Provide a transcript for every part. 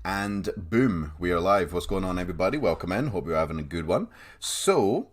And boom, we are live. What's going on, everybody? Welcome in. Hope you're having a good one. So,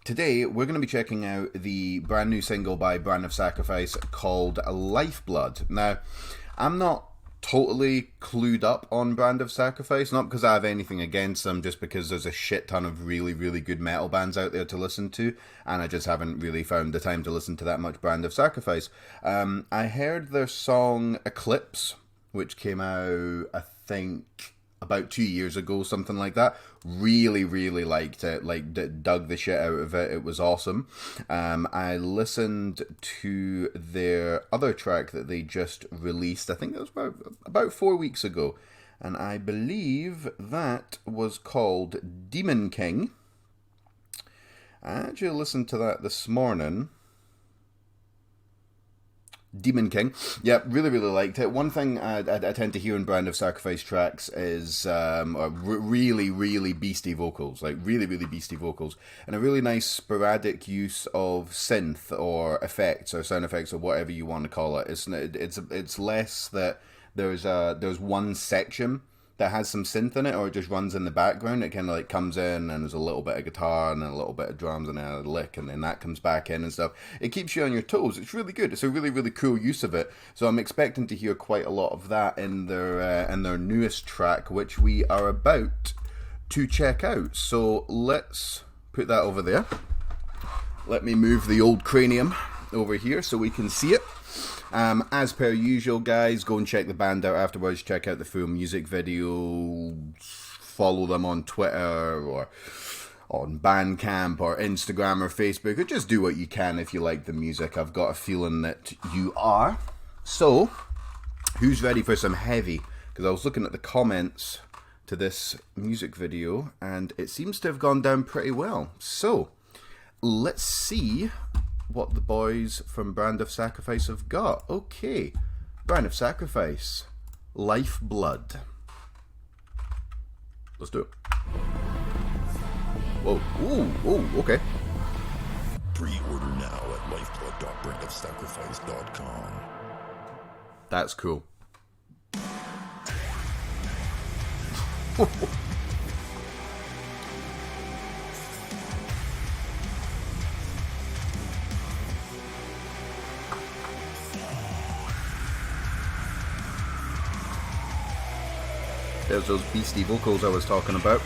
today we're going to be checking out the brand new single by Brand of Sacrifice called Lifeblood. Now, I'm not totally clued up on Brand of Sacrifice, not because I have anything against them, just because there's a shit ton of really, really good metal bands out there to listen to, and I just haven't really found the time to listen to that much Brand of Sacrifice. I heard their song Eclipse, which came out, I think, about 2 years ago, something like that. Really, really liked it. Dug the shit out of it. It was awesome. I listened to their other track that they just released. I think that was about 4 weeks ago. And I believe that was called Demon King. I actually listened to that this morning. Demon King. Yeah, really, really liked it. One thing I tend to hear in Brand of Sacrifice tracks is really, really beasty vocals. Like, really, really beasty vocals. And a really nice sporadic use of synth or effects or sound effects or whatever you want to call it. It's less that there's one section that has some synth in it, or it just runs in the background. It kind of like comes in and there's a little bit of guitar and then a little bit of drums and then a lick, and then that comes back in and stuff. It keeps you on your toes. It's really good. It's a really, really cool use of it. So I'm expecting to hear quite a lot of that in their newest track, which we are about to check out. So let's put that over there. Let me move the old cranium over here so we can see it. As per usual, guys, go and check the band out afterwards. Check out the full music video. Follow them on Twitter or on Bandcamp or Instagram or Facebook. Or just do what you can if you like the music. I've got a feeling that you are. So, who's ready for some heavy? Because I was looking at the comments to this music video and it seems to have gone down pretty well. So, let's see what the boys from Brand of Sacrifice have got. Okay, Brand of Sacrifice, Lifeblood. Let's do it. Whoa, ooh, okay. Pre-order now at lifeblood.brandofsacrifice.com. That's cool. There's those beastie vocals I was talking about.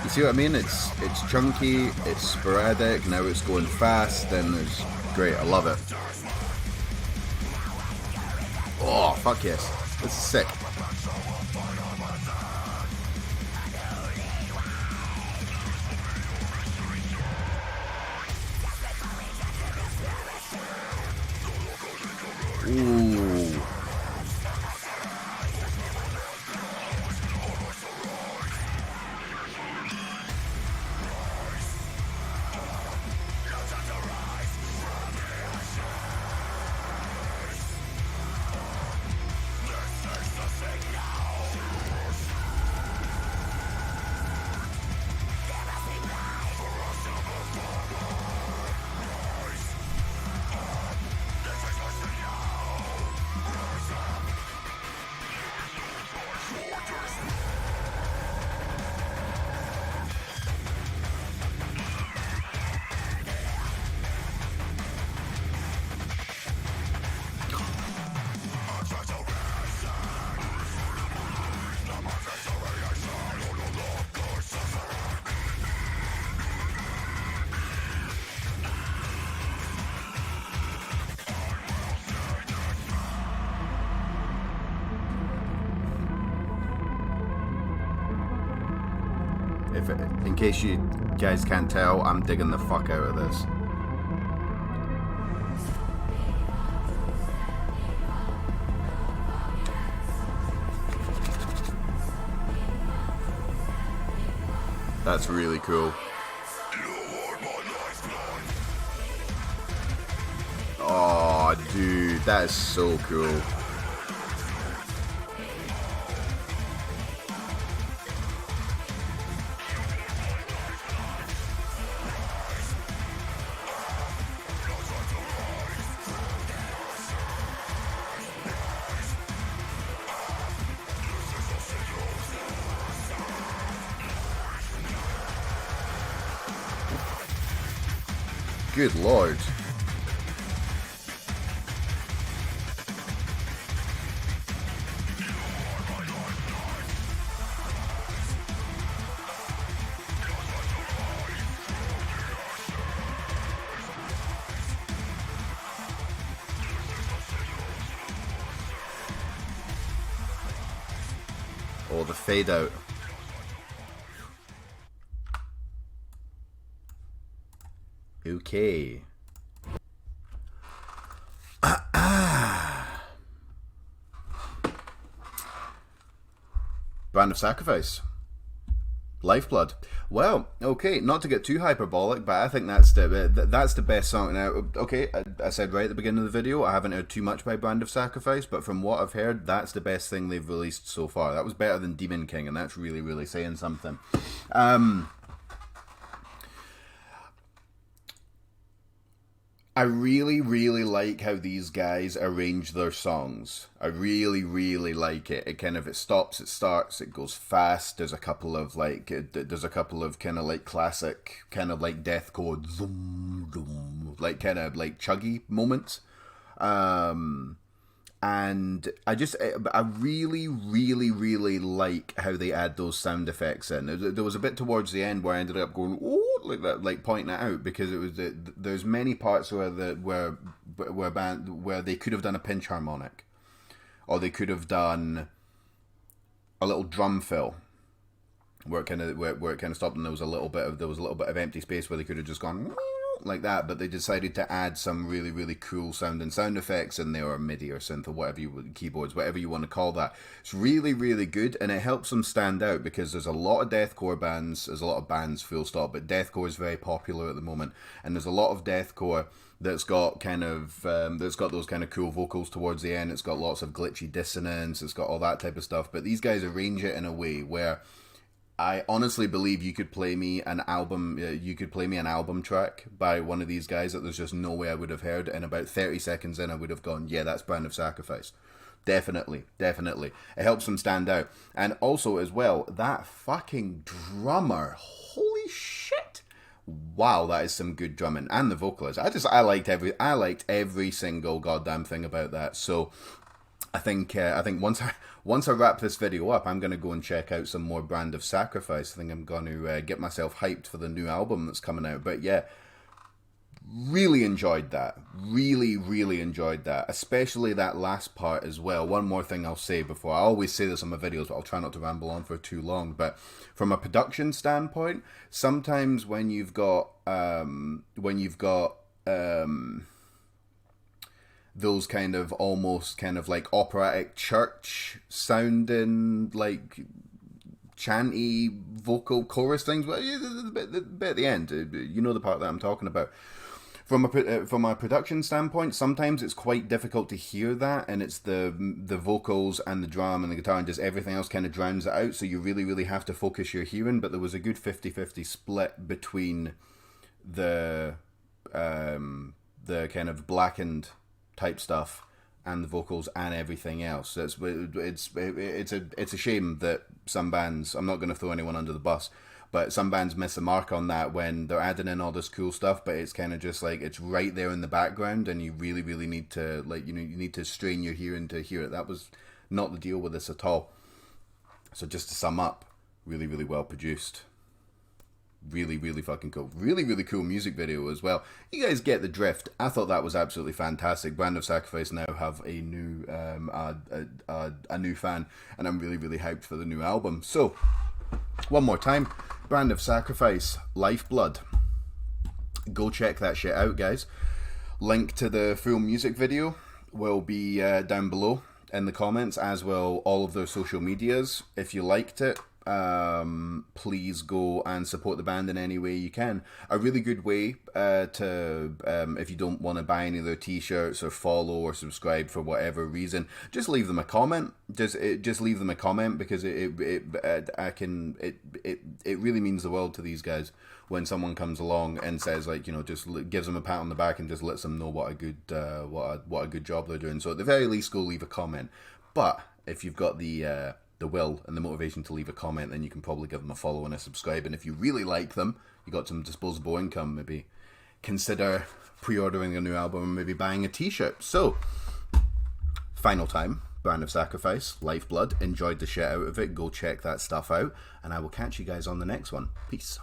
You see what I mean? It's chunky, it's sporadic, now it's going fast, then it's great, I love it. Oh, fuck yes. This is sick. Ooh. in case you guys can't tell, I'm digging the fuck out of this. That's really cool. Oh, dude, that is so cool. Good lord. Oh, the fade out. Okay. Brand of Sacrifice. Lifeblood. Well, okay, not to get too hyperbolic, but I think that's the best song. Now, okay, I said right at the beginning of the video, I haven't heard too much by Brand of Sacrifice, but from what I've heard, that's the best thing they've released so far. That was better than Demon King, and that's really, really saying something. I really, really like how these guys arrange their songs. I really, really like it. It stops, it starts, it goes fast. There's a couple of kind of like classic, kind of like deathcore, zoom, zoom, like kind of like chuggy moments. And I really, really, really like how they add those sound effects in. There was a bit towards the end where I ended up going, oh, like that, like pointing it out, because it was there's many parts where they could have done a pinch harmonic, or they could have done a little drum fill, where it kind of stopped, and there was a little bit of empty space where they could have just gone like that, but they decided to add some really, really cool sounding sound effects in there, or MIDI or synth or keyboards, whatever you want to call that. It's really, really good, and it helps them stand out, because there's a lot of deathcore bands, there's a lot of bands full stop, but deathcore is very popular at the moment, and there's a lot of deathcore that's got those kind of cool vocals towards the end. It's got lots of glitchy dissonance, it's got all that type of stuff, but these guys arrange it in a way where I honestly believe you could play me an album track by one of these guys that there's just no way I would have heard, and about 30 seconds in I would have gone, yeah, that's Brand of Sacrifice. Definitely. It helps them stand out. And also as well, that fucking drummer, holy shit. Wow, that is some good drumming. And the vocalist. I liked every single goddamn thing about that. So I think once I wrap this video up, I'm going to go and check out some more Brand of Sacrifice. I think I'm going to get myself hyped for the new album that's coming out. But yeah, really enjoyed that. Really, really enjoyed that. Especially that last part as well. One more thing I'll say before. I always say this on my videos, but I'll try not to ramble on for too long. But from a production standpoint, sometimes when you've got those kind of almost kind of like operatic church sounding, like chanty vocal chorus things, but the bit at the end, you know the part that I'm talking about. From a production standpoint, sometimes it's quite difficult to hear that, and it's the vocals and the drum and the guitar and just everything else kind of drowns it out, so you really, really have to focus your hearing. But there was a good 50-50 split between the kind of blackened type stuff and the vocals and everything else. It's a shame that some bands, I'm not going to throw anyone under the bus, but some bands miss the mark on that when they're adding in all this cool stuff, but it's kind of just like it's right there in the background, and you really, really need to, like, you need to strain your hearing to hear it. That was not the deal with this at all. So just to sum up, really, really well produced. Really, really fucking cool. Really, really cool music video as well. You guys get the drift. I thought that was absolutely fantastic. Brand of Sacrifice now have a new a new fan, and I'm really, really hyped for the new album. So One more time, Brand of Sacrifice, Lifeblood. Go check that shit out, guys. Link to the full music video will be down below in the comments, as will all of their social medias. If you liked it, please go and support the band in any way you can. A really good way to, if you don't want to buy any of their t-shirts or follow or subscribe for whatever reason, just leave them a comment. Just leave them a comment, because it really means the world to these guys when someone comes along and says, like, you know, just gives them a pat on the back and just lets them know what a good what a good job they're doing. So at the very least, go leave a comment. But if you've got the will and the motivation to leave a comment, then you can probably give them a follow and a subscribe. And if you really like them, you got some disposable income, maybe consider pre-ordering their new album and maybe buying a t-shirt. So, final time, Brand of Sacrifice, Lifeblood. Enjoyed the shit out of it. Go check that stuff out, and I will catch you guys on the next one. Peace.